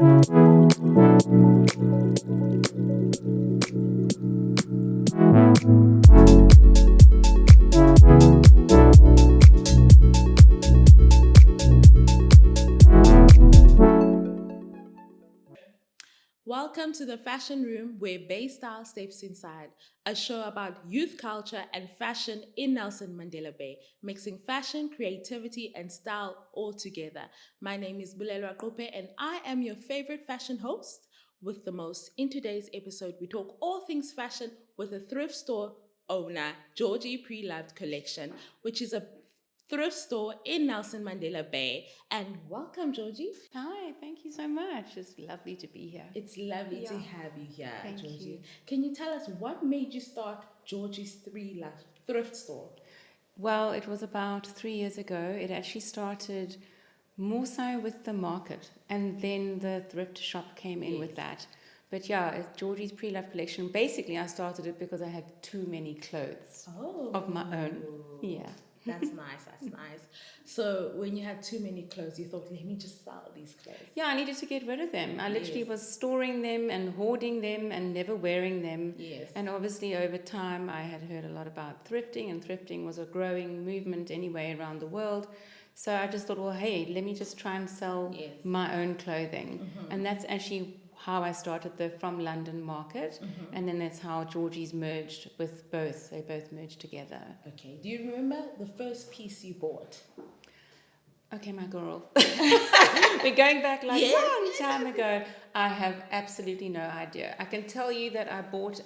Welcome to the Fashion Room, where Bay Style steps inside, a show about youth culture and fashion in Nelson Mandela Bay, mixing fashion, creativity, and style all together. My name is Bulelwa Kope, and I am your favorite fashion host. With the most, in today's episode, we talk all things fashion with a thrift store owner, Georgie Pre-Loved Collection, which is a thrift store in Nelson Mandela Bay. And welcome, Georgie. Hi, thank you so much. It's lovely to be here. It's lovely to have you here, Thank Georgie. you. Can you tell us what made you start Georgie's thrift store? Well, it was about 3 years ago. It actually started more so with the market, and then the thrift shop came in with that. But yeah, it's Georgie's Pre-Loved Collection. Basically, I started it because I had too many clothes of my own. Yeah. That's nice, that's nice. So when you had too many clothes, you thought, let me just sell these clothes. Yeah, I needed to get rid of them. I literally was storing them and hoarding them and never wearing them. Yes. And obviously over time I had heard a lot about thrifting, and thrifting was a growing movement anyway around the world. So I just thought, well, hey, let me just try and sell my own clothing. And that's actually how I started the From London market. And then that's how Georgie's merged with both. They both merged together. Okay. Do you remember the first piece you bought? Okay, my girl. We're going back like a long time ago. I have absolutely no idea. I can tell you that I bought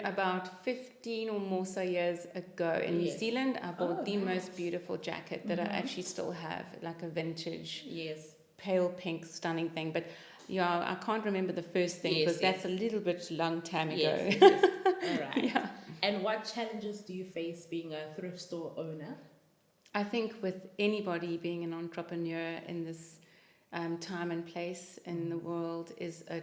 about 15 or more so years ago in New Zealand. I bought the most beautiful jacket that I actually still have, like a vintage, pale pink, stunning thing. But yeah, I can't remember the first thing because that's a little bit long time ago. All right. Yeah. And what challenges do you face being a thrift store owner? I think with anybody being an entrepreneur in this time and place in the world is a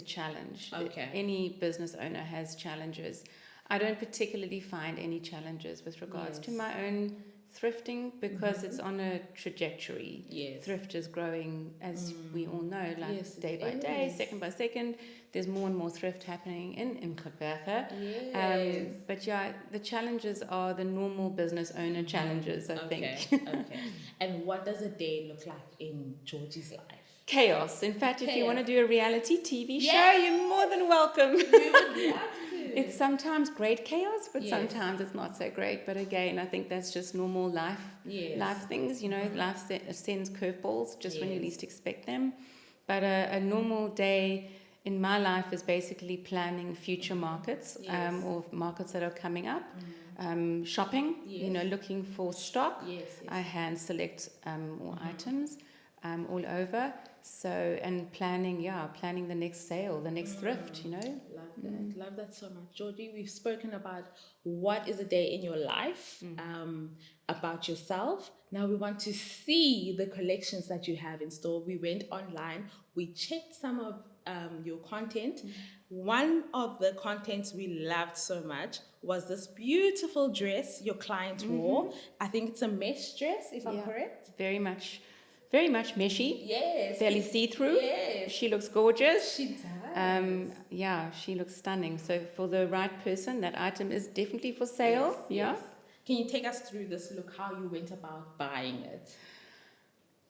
challenge. Okay. Any business owner has challenges. I don't particularly find any challenges with regards to my own thrifting because it's on a trajectory. Thrift is growing, as we all know, like day by day, second by second. There's more and more thrift happening in Kaapberge. But yeah, the challenges are the normal business owner challenges, I think. Okay. And what does a day look like in Georgie's life? Chaos. In fact, if you want to do a reality TV show, you're more than welcome. We would love to. It's sometimes great chaos, but sometimes it's not so great. But again, I think that's just normal life things. You know, life sends curveballs just when you least expect them. But a normal day in my life is basically planning future markets or markets that are coming up. Shopping, you know, looking for stock. I hand select more items all over. So, and planning the next sale, the next thrift, you know. Love that so much. Georgie, we've spoken about what is a day in your life, about yourself. Now we want to see the collections that you have in store. We went online, we checked some of your content. One of the contents we loved so much was this beautiful dress your client wore. I think it's a mesh dress, if I'm correct. Very much meshy. Yes. Fairly see-through. Yes. She looks gorgeous. She does. She looks stunning. So for the right person, that item is definitely for sale. Yes. Can you take us through this look, how you went about buying it?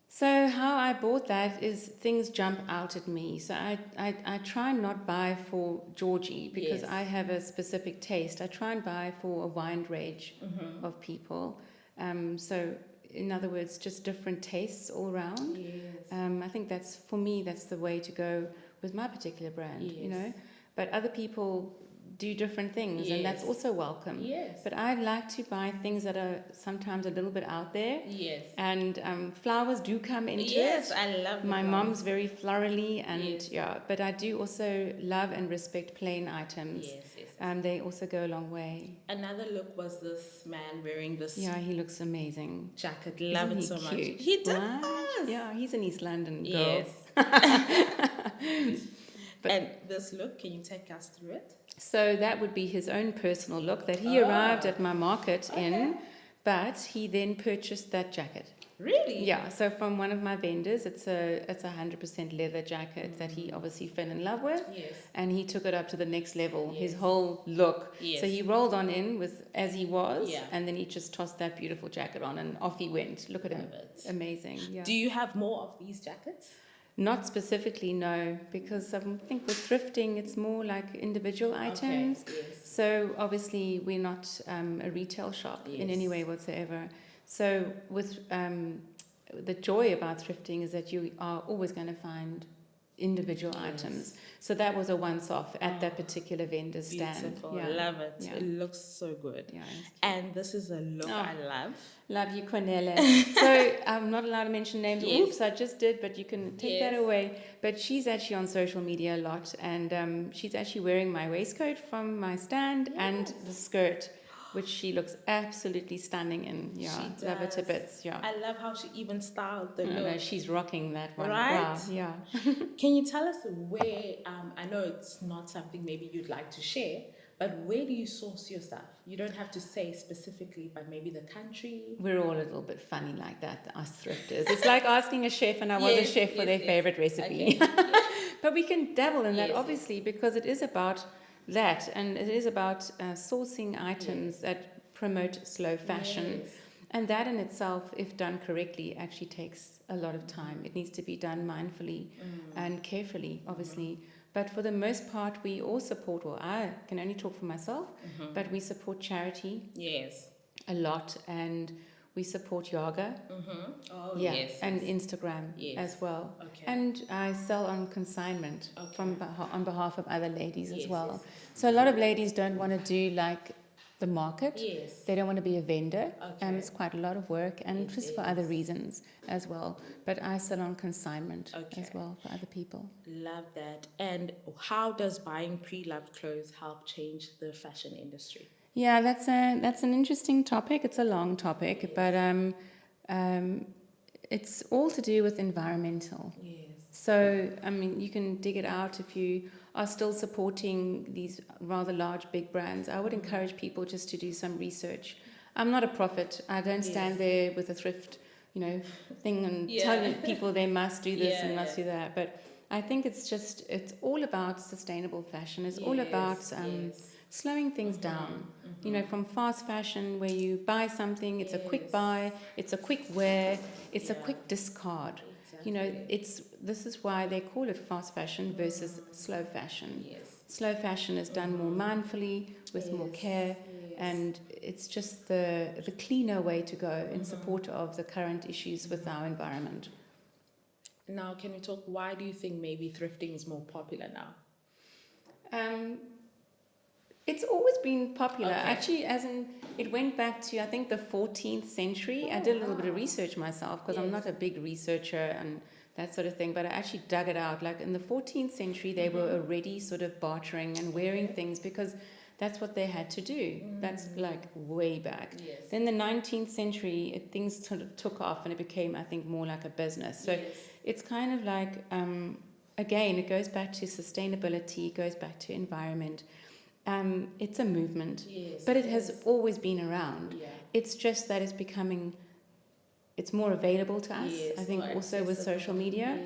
So how I bought that is things jump out at me. So I try and not buy for Georgie because I have a specific taste. I try and buy for a wide range of people. So in other words, just different tastes all around. I think that's the way to go with my particular brand, you know. But other people do different things, and that's also welcome. But I like to buy things that are sometimes a little bit out there. And flowers do come into it. I love my mom's very florally, and but I do also love and respect plain items. They also go a long way. Another look was this man wearing this. Yeah, he looks amazing. Jacket. Love it so much. He does. Yeah, he's an East London girl. And this look, can you take us through it? So that would be his own personal look that he arrived at my market in, but he then purchased that jacket. Really? Yeah, so from one of my vendors, it's a 100% leather jacket that he obviously fell in love with, Yes. and he took it up to the next level. His Yes. whole look. Yes. So he rolled on in with as he was, Yeah. and then he just tossed that beautiful jacket on, and off he went. Look at him, amazing. Yeah. Do you have more of these jackets? Not specifically, no, because I think with thrifting, it's more like individual items. Okay. Yes. So obviously, we're not a retail shop in any way whatsoever. So with the joy about thrifting is that you are always going to find individual items. So that was a once-off at that particular vendor's stand. Beautiful. I love it. Yeah. It looks so good. Yeah. And this is a look I love. Love you, Cornelia. So I'm not allowed to mention names. Yes. Oops, I just did, but you can take that away. But she's actually on social media a lot, and she's actually wearing my waistcoat from my stand and the skirt, which she looks absolutely stunning in. Yeah, She love her to does. bits. Yeah. I love how she even styled the look. No, she's rocking that one. Right? Wow. Yeah. Can you tell us where, I know it's not something maybe you'd like to share, but where do you source your stuff? You don't have to say specifically, but maybe the country. We're all a little bit funny like that, us thrifters. It's like asking a chef, and I was a chef for their favorite recipe. Okay. But we can dabble in that, obviously, because it is about that, and it is about sourcing items that promote slow fashion. And that in itself, if done correctly, actually takes a lot of time. It needs to be done mindfully and carefully, obviously. But for the most part, we all support, well, I can only talk for myself, but we support charity a lot, and we support yoga. And Instagram as well. And I sell on consignment on behalf of other ladies as well. So a lot of ladies don't want to do like the market. They don't want to be a vendor. It's quite a lot of work, and just for other reasons as well. But I sell on consignment as well for other people. Love that. And how does buying pre-loved clothes help change the fashion industry? Yeah, that's an interesting topic. It's a long topic, but it's all to do with environmental. So, I mean, you can dig it out if you are still supporting these rather large, big brands. I would encourage people just to do some research. I'm not a prophet. I don't stand there with a thrift, thing and tell people they must do this and must do that. But I think it's all about sustainable fashion. It's all about slowing things down. From fast fashion, where you buy something, it's a quick buy, it's a quick wear, it's a quick discard. This is why they call it fast fashion versus slow fashion. Slow fashion is done more mindfully, with more care, and it's just the cleaner way to go in support of the current issues with our environment. Now, can we talk, why do you think maybe thrifting is more popular now? It's always been popular. Actually, it went back to, I think, the 14th century. I did a little bit of research myself, because I'm not a big researcher and that sort of thing, but I actually dug it out. Like in the 14th century, they were already sort of bartering and wearing things because that's what they had to do. That's like way back. Then the 19th century, things sort of took off, and it became, I think, more like a business. So it's kind of like, again, it goes back to sustainability, it goes back to environment. It's a movement, but it has always been around. It's just that it's more available to us, I think, also with social media.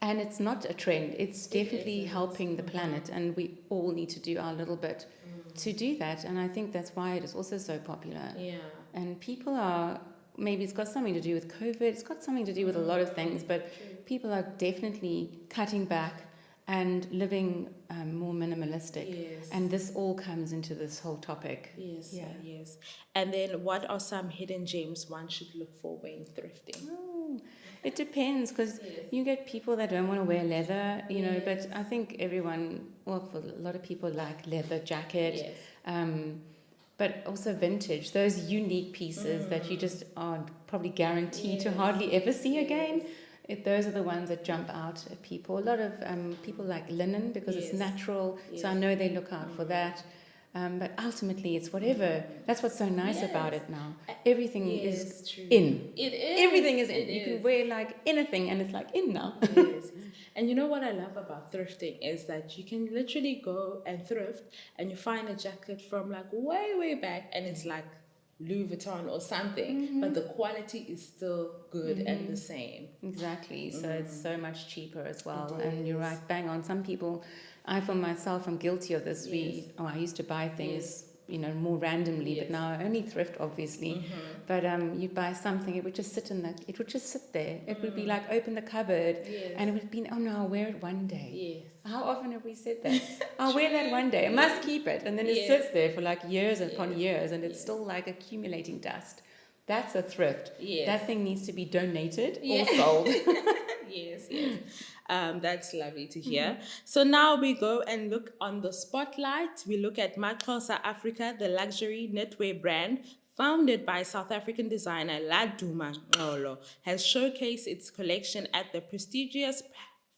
And it's not a trend. It's definitely helping the planet, and we all need to do our little bit to do that. And I think that's why it is also so popular. And people are, maybe it's got something to do with COVID, it's got something to do with a lot of things, but people are definitely cutting back and living more minimalistic. And this all comes into this whole topic. And then what are some hidden gems one should look for when thrifting? It depends, because you get people that don't want to wear leather, but I think everyone, well, for a lot of people, like leather jacket, but also vintage, those unique pieces that you just are probably guaranteed to hardly ever see again. Those are the ones that jump out at people. A lot of people like linen, because it's natural, so I know they look out for that. But ultimately, it's whatever. That's what's so nice about it now. Everything is in. It is. Everything is in. You can wear like anything, and it's like in now. And you know what I love about thrifting is that you can literally go and thrift, and you find a jacket from like way, way back, and it's like Louis Vuitton or something, but the quality is still good and the same. Exactly. So it's so much cheaper as well. It And you're is. right, bang on. Some people, I for myself, I'm guilty of this. Yes. I used to buy things, Yes. more randomly, but Yes. now I only thrift, obviously. But you buy something, it would just sit it would just sit there. It would be like open the cupboard, Yes. and it would be, oh no, I'll wear it one day. Yes. How often have we said that? I'll wear that one day. I must keep it, and then it Yes. sits there for like years upon Yes. years, and it's Yes. still like accumulating dust. That's a thrift. Yes. That thing needs to be donated Yes. or sold. Yes, yes. That's lovely to hear. So now we go and look on the spotlight. We look at Maxhosa Africa, the luxury knitwear brand founded by South African designer Laduma Ngolo, has showcased its collection at the prestigious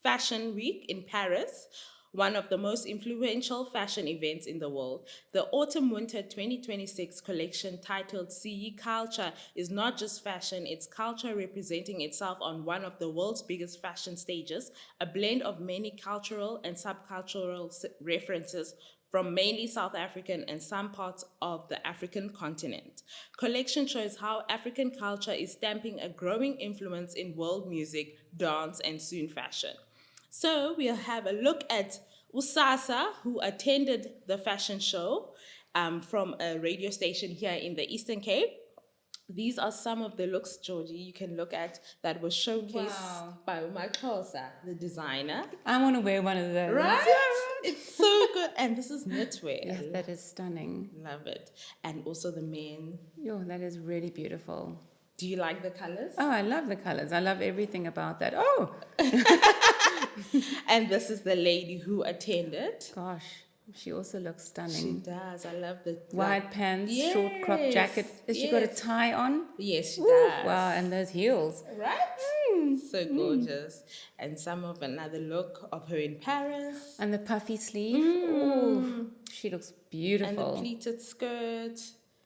Fashion Week in Paris, one of the most influential fashion events in the world. The Autumn-Winter 2026 collection, titled CE Culture, is not just fashion, it's culture representing itself on one of the world's biggest fashion stages, a blend of many cultural and subcultural references from mainly South African and some parts of the African continent. Collection shows how African culture is stamping a growing influence in world music, dance, and soon fashion. So we'll have a look at Usasa, who attended the fashion show from a radio station here in the Eastern Cape. These are some of the looks, Georgie, you can look at that was showcased by Maxhosa, the designer. I want to wear one of those. Right? It's so good. And this is knitwear. Yes, that is stunning. Love it. And also the men. Yo, that is really beautiful. Do you like the colors? Oh, I love the colors. I love everything about that. Oh, And this is the lady who attended. gosh, she also looks She stunning. does. I love the Wide pants, Yes, short crop jacket. Has she got a yes. tie on? Yes, she Ooh, does. wow, and those heels. Right? So gorgeous. And some of another look of her in Paris. And the puffy sleeve. Ooh, she looks And the beautiful. pleated skirt.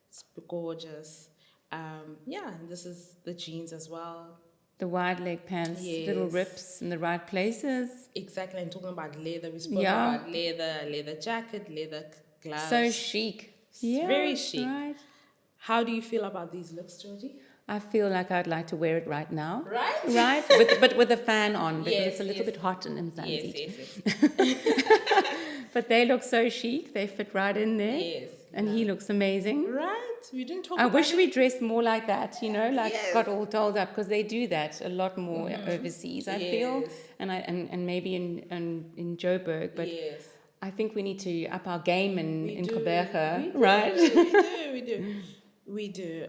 It's gorgeous. Yeah, and this is the jeans as well. The wide leg pants, little Yes. rips in the right places. Exactly. And talking about leather, we spoke Yeah. about leather jacket, leather gloves. So chic. very chic. Right. How do you feel about these looks, Georgie? I feel like I'd like to wear it right now. Right? Right? But with a fan on because Yes, it's a little yes. bit hot in Mzansi. Yes. But they look so chic. They fit right in there. Yes. And he looks amazing. Right. We didn't talk I about wish it. we dressed more like that, like Yes. got all dolled up because they do that a lot more overseas, I feel. Yes. And maybe in Joburg, but yes. I think we need to up our game in do. Gqeberha, We do. right? We do.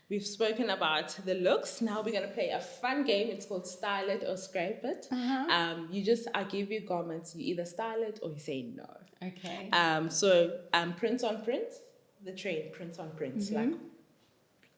We've spoken about the looks. Now we're going to play a fun game. It's called Style It or Scrape It. I give you garments. You either style it or you say no. Okay. Prints on prints. The trade, prints on prints. Like,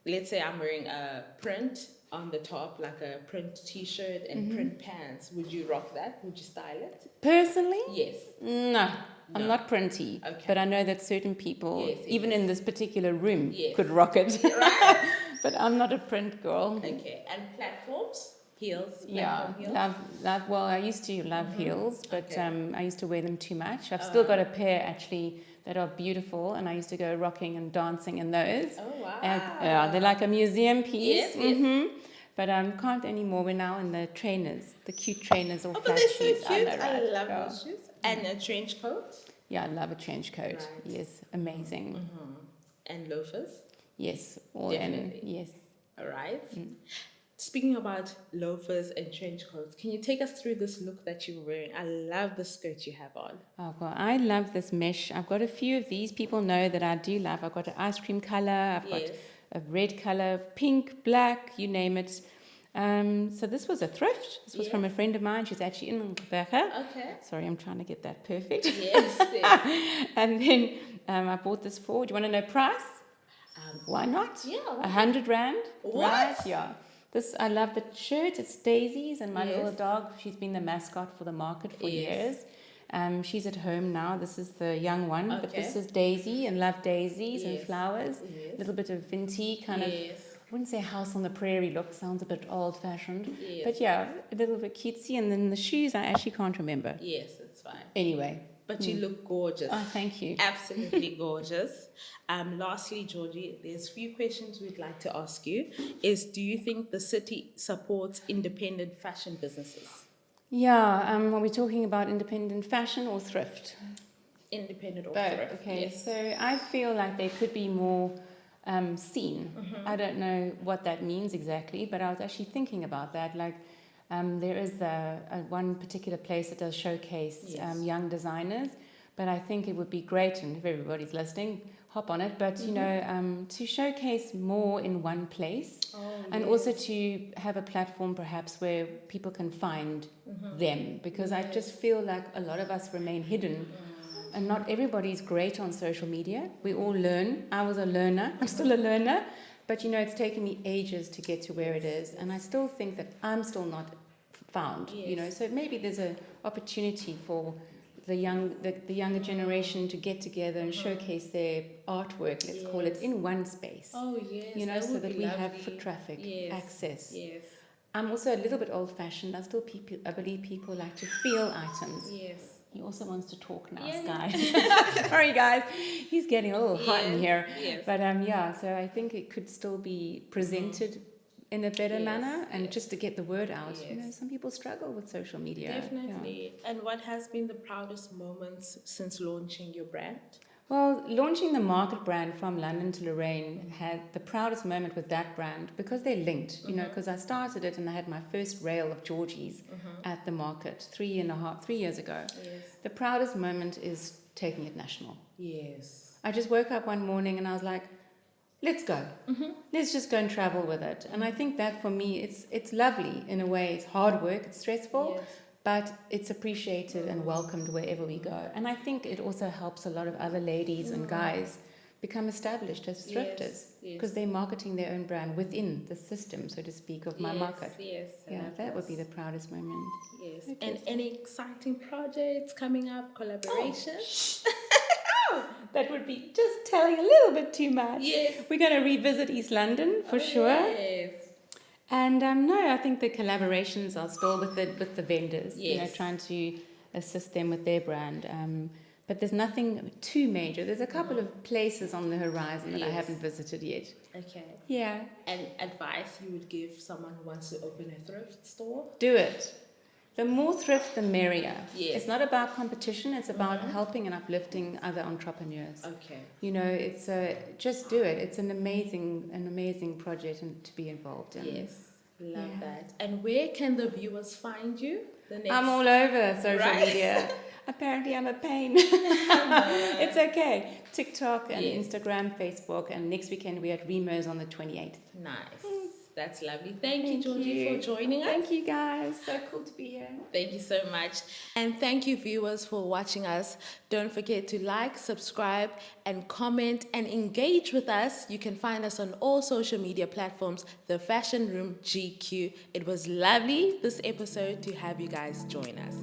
let's say I'm wearing a print on the top, like a print t-shirt and print pants. Would you rock that? Would you style it? Personally? Yes. No. I'm not printy, Okay. but I know that certain people, Yes, even yes. in this particular room, Yes. could rock it. Right? But I'm not a print girl. Okay. And platforms? Heels? Yeah, Platform heels? love. Well, I used to love heels, but Okay. I used to wear them too much. I've still got a pair actually that are beautiful, and I used to go rocking and dancing in those. Oh, wow. Yeah, they're like a museum piece. Yes, yes. But can't anymore. We're now in the trainers, the cute trainers or Oh, flat but they're so shoes. cute. know, I right? love Yeah. those shoes. And a trench coat? Yeah, I love a trench coat. Right. Yes, amazing. And loafers? Yes, all in. Definitely. Yes. All right. Speaking about loafers and trench coats, can you take us through this look that you're wearing? I love the skirt you have on. Oh, well, I love this mesh. I've got a few of these. People know that I do love. I've got an ice cream color. I've got Yes. a red color, pink, black, you name it. So this was a thrift. This was from a friend of mine. She's actually in Gqeberha. Okay. Sorry, I'm trying to get that perfect. Yes. yes. And then I bought this for. Do you want to know price? Why not? Yeah, why 100 rand. What? Right? Yeah. This I love the shirt. It's Daisy's, and my Yes. little dog. She's been the mascot for the market for Yes. years. She's at home now. This is the young one, but Okay. this is Daisy, and love daisies and Yes. flowers. Yes. A little bit of vinty kind of. Yes. I wouldn't say house on the prairie look. Sounds a bit old-fashioned. Yes. But yeah, a little bit cutesy. And then the shoes, I actually can't remember. Yes, that's fine. Anyway, but you look gorgeous. Oh, thank you. Absolutely gorgeous. Lastly, Georgie, there's a few questions we'd like to ask you. Do you think the city supports independent fashion businesses? Yeah, are we talking about independent fashion or thrift? Independent or Both. thrift? Okay, Yes. so I feel like they could be more seen. I don't know what that means exactly, but I was actually thinking about that. Like, there is one particular place that does showcase young designers, but I think it would be great, and if everybody's listening, hop on it. But you know, to showcase more in one place, and also to have a platform perhaps where people can find them, because I just feel like a lot of us remain hidden. And not everybody's great on social media. We all learn. I was a learner. I'm still a learner. But, you know, it's taken me ages to get to where it is. And I still think that I'm still not found, you know. So maybe there's an opportunity for the younger generation to get together and showcase their artwork, let's call it, in one space. Oh, yes. You know, that so would that be we lovely. have foot traffic, access. Yes. I'm also a little bit old-fashioned. I believe people like to feel items. Yes. He also wants to talk now, Yeah, Sky. Sorry, guys. He's getting a little hot in here. Yes. But yeah, so I think it could still be presented in a better manner, and just to get the word out. You know, some people struggle with social media. Definitely. And what has been the proudest moments since launching your brand? Well, launching the Market brand from London to Lorraine had the proudest moment with that brand because they're linked, you know, because I started it and I had my first rail of Georgie's at the Market 3 years ago. Yes. The proudest moment is taking it national. Yes. I just woke up one morning and I was like, let's go. Let's just go and travel with it. And I think that for me, it's lovely in a way. It's hard work, it's stressful. Yes. But it's appreciated and welcomed wherever we go. And I think it also helps a lot of other ladies and guys become established as thrifters because they're marketing their own brand within the system, so to speak, of my market. Yes. Yeah, that would be the proudest moment. Yes. And any exciting projects coming up, collaborations? That would be just telling a little bit too much. Yes. We're going to revisit East London for sure. Yes. And no, I think the collaborations are still with the vendors, you know, trying to assist them with their brand. But there's nothing too major. There's a couple of places on the horizon that I haven't visited yet. Okay. Yeah. And advice you would give someone who wants to open a thrift store? Do it. The more thrift, the merrier. Yes. It's not about competition. It's about helping and uplifting other entrepreneurs. Okay. You know, it's just do it. It's an amazing project and to be involved in. Yes. Love that. And where can the viewers find you? I'm all over social media. Apparently, I'm a pain. It's okay. TikTok and Instagram, Facebook, and next weekend we're at Remo's on the 28th. Nice. That's lovely. Thank you, Georgie, for joining us. Thank you, guys. So cool to be here. Thank you so much. And thank you, viewers, for watching us. Don't forget to like, subscribe, and comment and engage with us. You can find us on all social media platforms, The Fashion Room GQ. It was lovely this episode to have you guys join us.